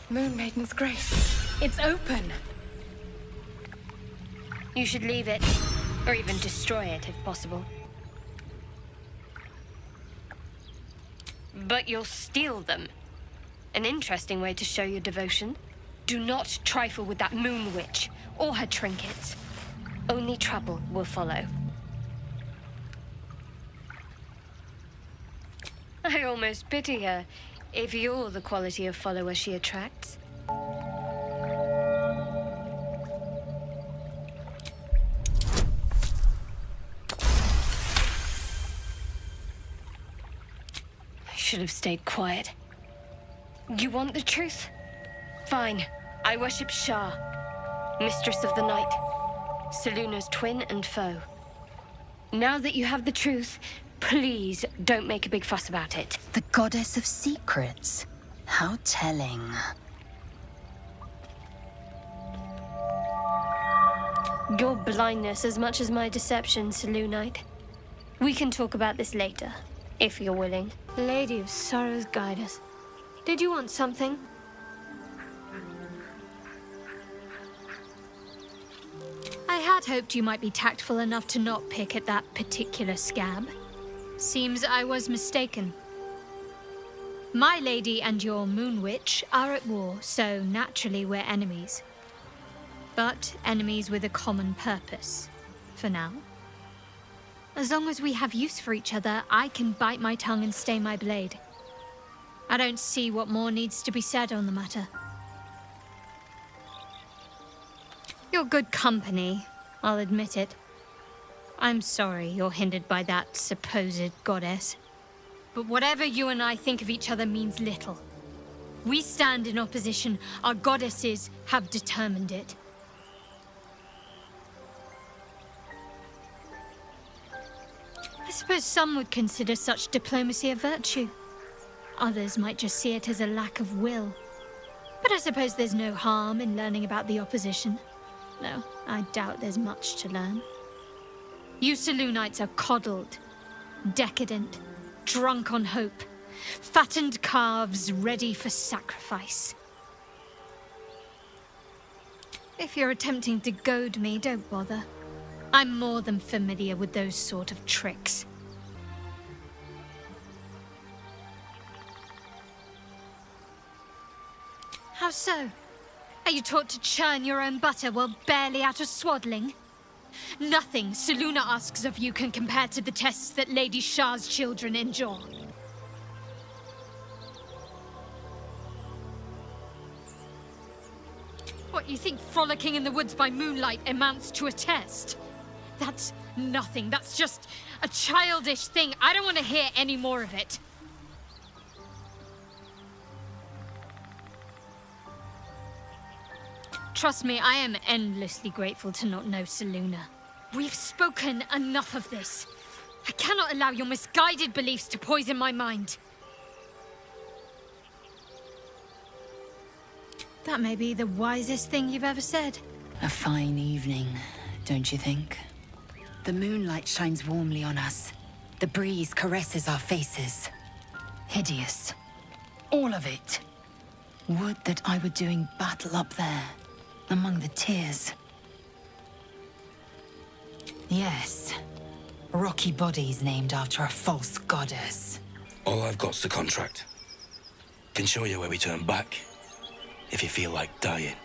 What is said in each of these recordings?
Moon Maiden's Grace. It's open. You should leave it, or even destroy it if possible. But you'll steal them. An interesting way to show your devotion. Do not trifle with that moon witch, or her trinkets. Only trouble will follow. I almost pity her, if you're the quality of follower she attracts. I should have stayed quiet. You want the truth? Fine. I worship Shar, Mistress of the Night, Selune's twin and foe. Now that you have the truth, please don't make a big fuss about it. The goddess of secrets. How telling. Your blindness as much as my deception, Selunite. We can talk about this later, if you're willing. Lady of Sorrows, guide us. Did you want something? I had hoped you might be tactful enough to not pick at that particular scab. Seems I was mistaken. My lady and your moon witch are at war, so naturally we're enemies. But enemies with a common purpose, for now. As long as we have use for each other, I can bite my tongue and stay my blade. I don't see what more needs to be said on the matter. You're good company, I'll admit it. I'm sorry you're hindered by that supposed goddess. But whatever you and I think of each other means little. We stand in opposition. Our goddesses have determined it. I suppose some would consider such diplomacy a virtue. Others might just see it as a lack of will. But I suppose there's no harm in learning about the opposition. No, I doubt there's much to learn. You Selunites are coddled, decadent, drunk on hope, fattened calves ready for sacrifice. If you're attempting to goad me, don't bother. I'm more than familiar with those sort of tricks. How so? Are you taught to churn your own butter while barely out of swaddling? Nothing Selune asks of you can compare to the tests that Lady Shar's children endure. What, you think frolicking in the woods by moonlight amounts to a test? That's nothing. That's just a childish thing. I don't want to hear any more of it. Trust me, I am endlessly grateful to not know Selune. We've spoken enough of this. I cannot allow your misguided beliefs to poison my mind. That may be the wisest thing you've ever said. A fine evening, don't you think? The moonlight shines warmly on us. The breeze caresses our faces. Hideous. All of it. Would that I were doing battle up there, among the tears. Yes. Rocky bodies named after a false goddess. All I've got's the contract. Can show you where we turn back, if you feel like dying.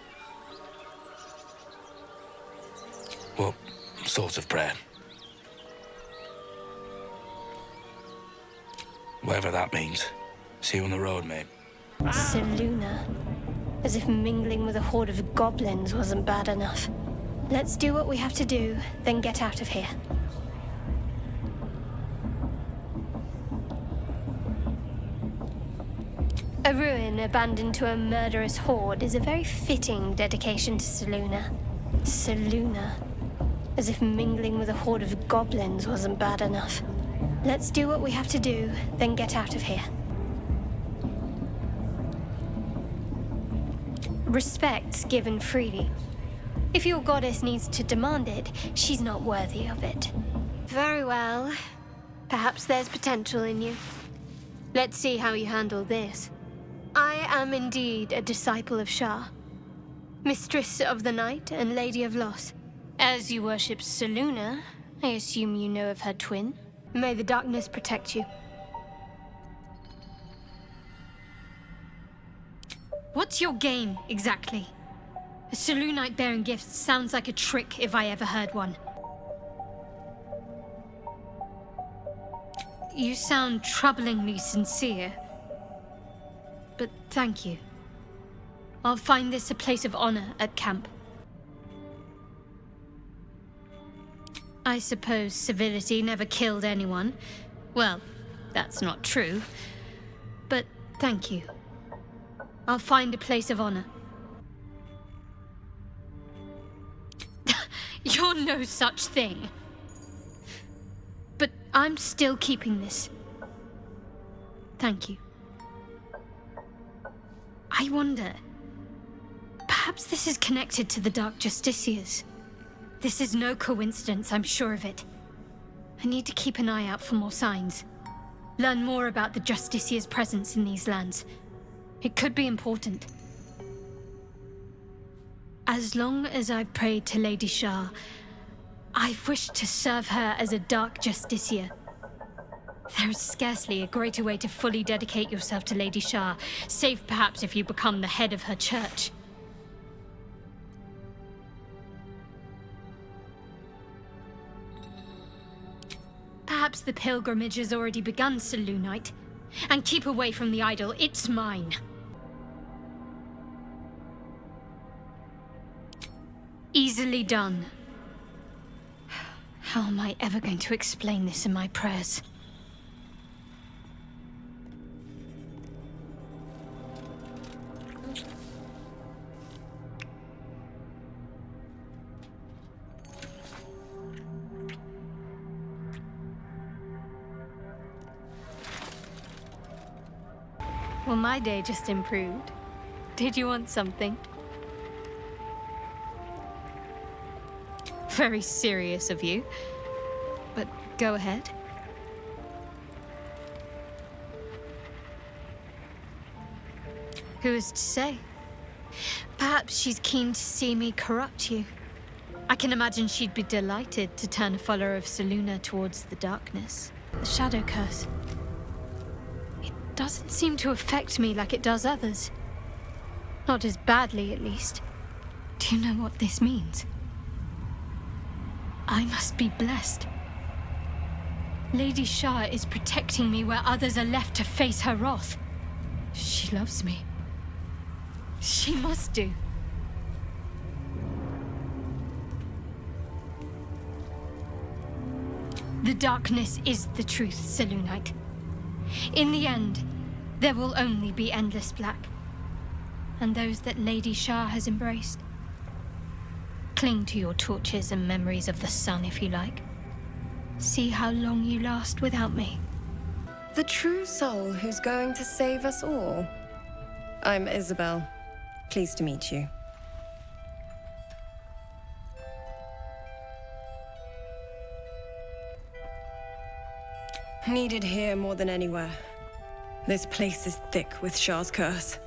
What sort of prayer? Whatever that means. See you on the road, mate. Selune. As if mingling with a horde of goblins wasn't bad enough. Let's do what we have to do, then get out of here. A ruin abandoned to a murderous horde is a very fitting dedication to Selune. Selune. As if mingling with a horde of goblins wasn't bad enough. Let's do what we have to do, then get out of here. Respect's given freely. If your goddess needs to demand it, she's not worthy of it. Very well. Perhaps there's potential in you. Let's see how you handle this. I am indeed a disciple of Shar, Mistress of the Night and Lady of Loss. As you worship Selune, I assume you know of her twin. May the darkness protect you. What's your game, exactly? A Selunite bearing gifts sounds like a trick if I ever heard one. You sound troublingly sincere. But thank you. I'll find this a place of honor at camp. I suppose civility never killed anyone. Well, that's not true. But thank you. I'll find a place of honor. You're no such thing. But I'm still keeping this. Thank you. I wonder... perhaps this is connected to the Dark Justiciars. This is no coincidence, I'm sure of it. I need to keep an eye out for more signs. Learn more about the Justiciars' presence in these lands. It could be important. As long as I've prayed to Lady Shar, I've wished to serve her as a Dark Justiciar. There is scarcely a greater way to fully dedicate yourself to Lady Shar, save perhaps if you become the head of her church. Perhaps the pilgrimage has already begun, Selunite. And keep away from the idol, it's mine. Easily done. How am I ever going to explain this in my prayers? Well, my day just improved. Did you want something? Very serious of you. But go ahead. Who is to say? Perhaps she's keen to see me corrupt you. I can imagine she'd be delighted to turn a follower of Selune towards the darkness. The shadow curse. It doesn't seem to affect me like it does others. Not as badly, at least. Do you know what this means? I must be blessed. Lady Shar is protecting me where others are left to face her wrath. She loves me. She must do. The darkness is the truth, Selunite. In the end, there will only be endless black. And those that Lady Shar has embraced. Cling to your torches and memories of the sun if you like. See how long you last without me. The true soul who's going to save us all. I'm Isabel. Pleased to meet you. Needed here more than anywhere. This place is thick with Shar's curse.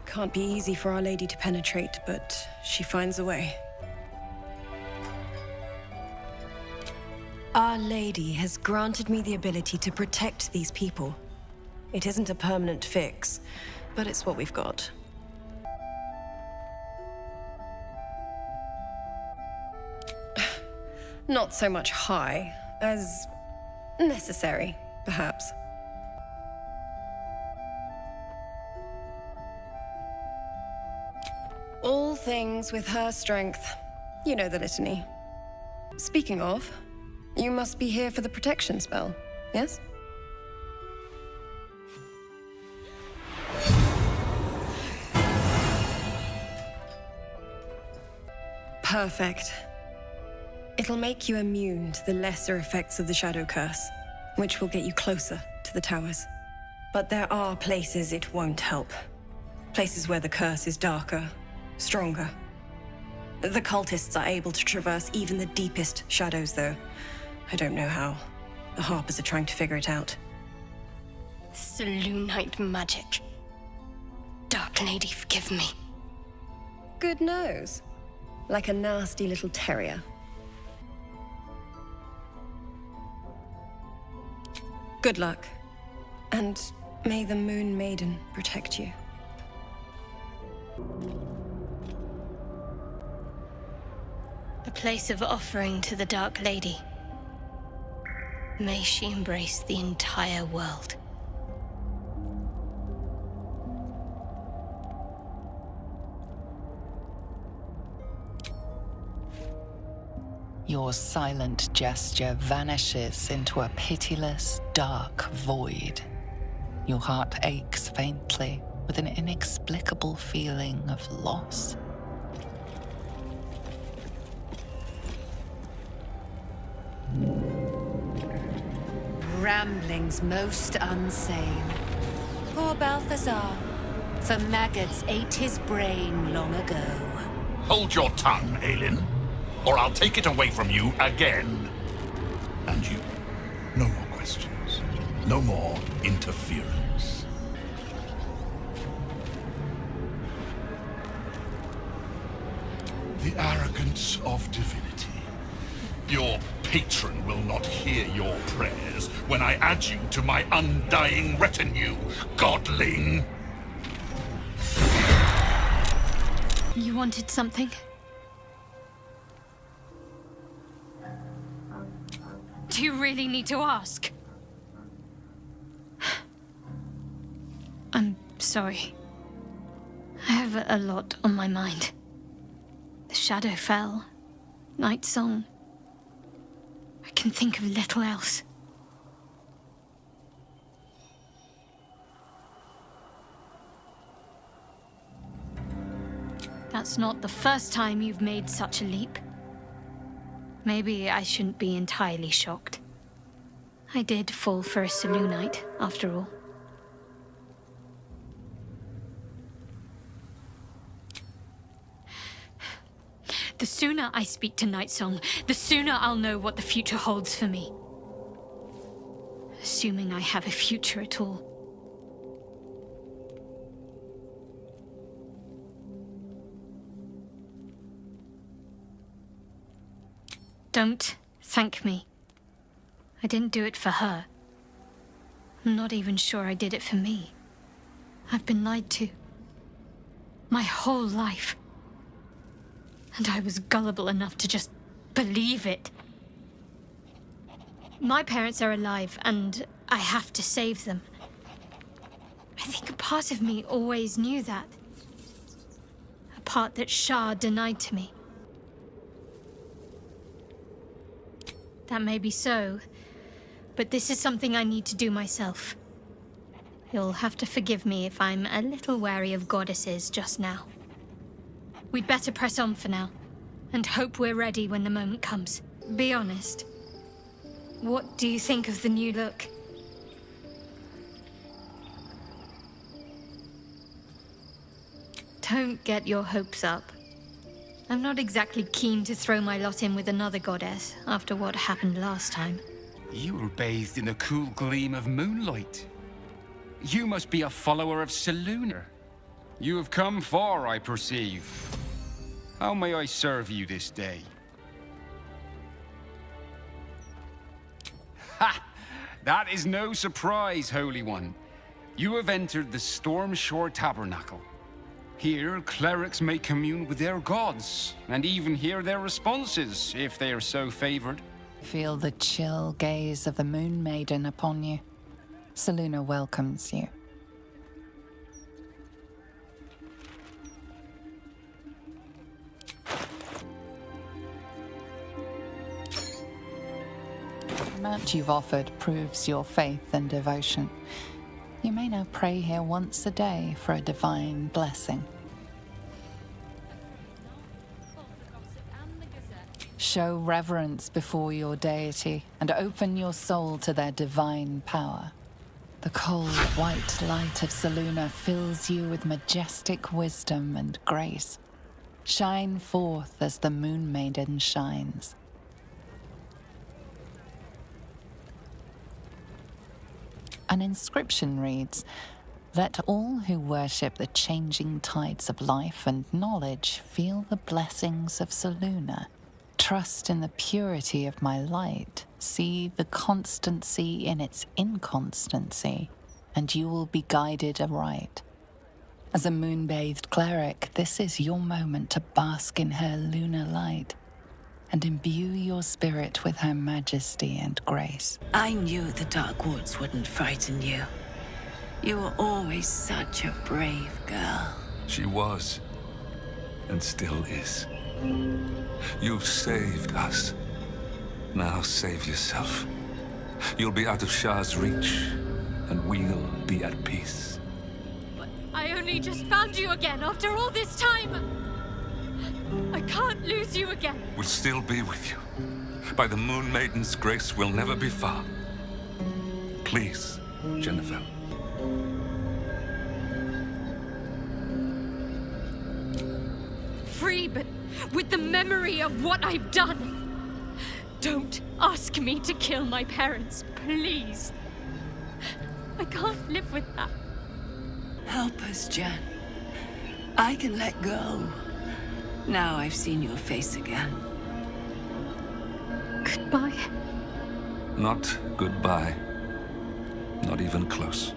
Can't be easy for Our Lady to penetrate, but she finds a way. Our Lady has granted me the ability to protect these people. It isn't a permanent fix, but it's what we've got. Not so much high as necessary, perhaps. All things with her strength. You know the litany. Speaking of, you must be here for the protection spell, yes? Perfect. It'll make you immune to the lesser effects of the Shadow Curse, which will get you closer to the towers. But there are places it won't help. Places where the curse is darker, stronger. The cultists are able to traverse even the deepest shadows, though. I don't know how. The Harpers are trying to figure it out. Selunite magic. Dark Lady, forgive me. Good nose. Like a nasty little terrier. Good luck. And may the Moon Maiden protect you. A place of offering to the Dark Lady. May she embrace the entire world. Your silent gesture vanishes into a pitiless, dark void. Your heart aches faintly with an inexplicable feeling of loss. Ramblings most unsane. Poor Balthazar, for maggots ate his brain long ago. Hold your tongue, Aylin, or I'll take it away from you again. And you, no more questions. No more interference. The arrogance of divinity. Your patron will not hear your prayers when I add you to my undying retinue, godling. You wanted something? Do you really need to ask? I'm sorry. I have a lot on my mind. The shadow fell. Night song. I can think of little else. That's not the first time you've made such a leap. Maybe I shouldn't be entirely shocked. I did fall for a Selunite, after all. The sooner I speak to Nightsong, the sooner I'll know what the future holds for me. Assuming I have a future at all. Don't thank me. I didn't do it for her. I'm not even sure I did it for me. I've been lied to. My whole life. And I was gullible enough to just believe it. My parents are alive, and I have to save them. I think a part of me always knew that. A part that Shar denied to me. That may be so, but this is something I need to do myself. You'll have to forgive me if I'm a little wary of goddesses just now. We'd better press on for now, and hope we're ready when the moment comes. Be honest. What do you think of the new look? Don't get your hopes up. I'm not exactly keen to throw my lot in with another goddess after what happened last time. You were bathed in the cool gleam of moonlight. You must be a follower of Selune. You have come far, I perceive. How may I serve you this day? Ha! That is no surprise, Holy One. You have entered the Stormshore Tabernacle. Here, clerics may commune with their gods, and even hear their responses, if they are so favored. Feel the chill gaze of the Moon Maiden upon you. Selune welcomes you. The amount you've offered proves your faith and devotion. You may now pray here once a day for a divine blessing. Show reverence before your deity and open your soul to their divine power. The cold, white light of Selune fills you with majestic wisdom and grace. Shine forth as the Moon Maiden shines. An inscription reads, Let all who worship the changing tides of life and knowledge feel the blessings of Selune. Trust in the purity of my light. See the constancy in its inconstancy, and you will be guided aright. As a moon-bathed cleric, this is your moment to bask in her lunar light and imbue your spirit with her majesty and grace. I knew the Dark Woods wouldn't frighten you. You were always such a brave girl. She was, and still is. You've saved us. Now save yourself. You'll be out of Shar's reach, and we'll be at peace. But I only just found you again after all this time! I can't lose you again! We'll still be with you. By the Moon Maiden's grace, we'll never be far. Please, Jennifer. Free, but with the memory of what I've done. Don't ask me to kill my parents, please. I can't live with that. Help us, Jen. I can let go. Now I've seen your face again. Goodbye. Not goodbye. Not even close.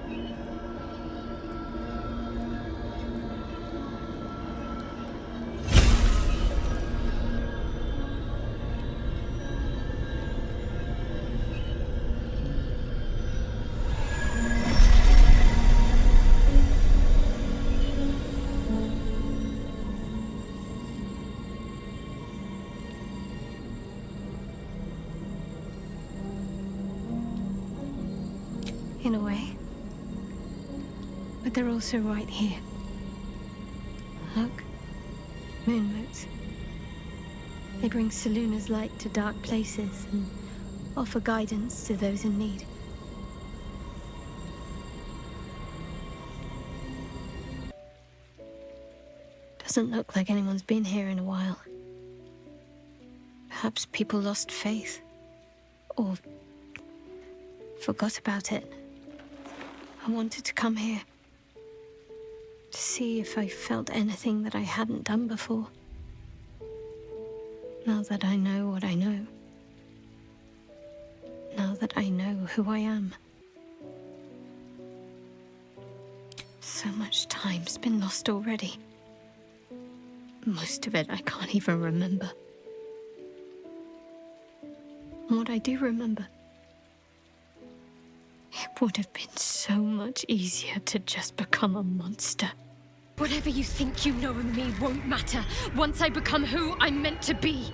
In a way. But they're also right here. Look. Moonmotes. They bring Selune's light to dark places and offer guidance to those in need. Doesn't look like anyone's been here in a while. Perhaps people lost faith. Or forgot about it. I wanted to come here to see if I felt anything that I hadn't done before. Now that I know what I know. Now that I know who I am. So much time's been lost already. Most of it I can't even remember. And what I do remember, it would have been so much easier to just become a monster. Whatever you think you know of me won't matter once I become who I'm meant to be.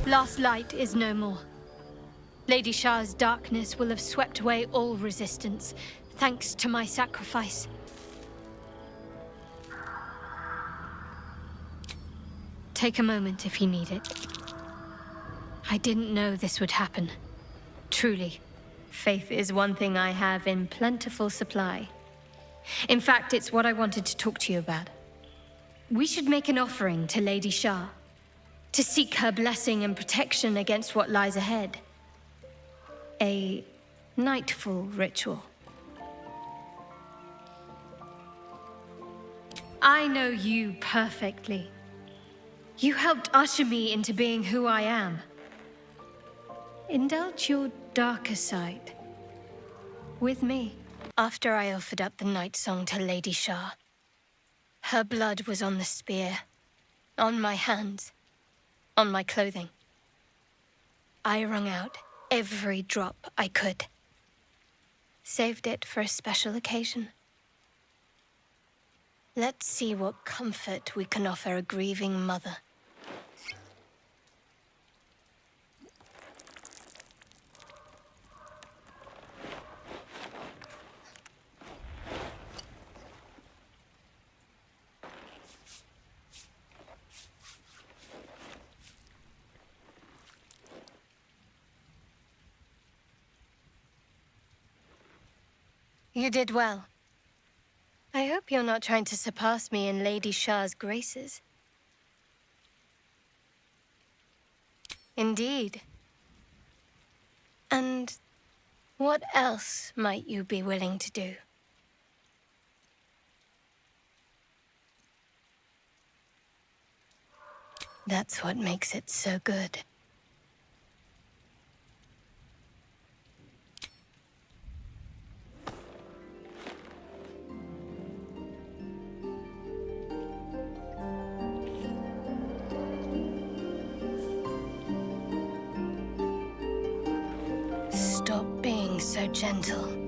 Last light is no more. Lady Shar's darkness will have swept away all resistance, thanks to my sacrifice. Take a moment if you need it. I didn't know this would happen. Truly, faith is one thing I have in plentiful supply. In fact, it's what I wanted to talk to you about. We should make an offering to Lady Shar, to seek her blessing and protection against what lies ahead. A nightfall ritual. I know you perfectly. You helped usher me into being who I am. Indulge your darker side with me. After I offered up the night song to Lady Shar, her blood was on the spear, on my hands, on my clothing. I wrung out every drop I could. Saved it for a special occasion. Let's see what comfort we can offer a grieving mother. You did well. I hope you're not trying to surpass me in Lady Shar's graces. Indeed. And what else might you be willing to do? That's what makes it so good. Stop being so gentle.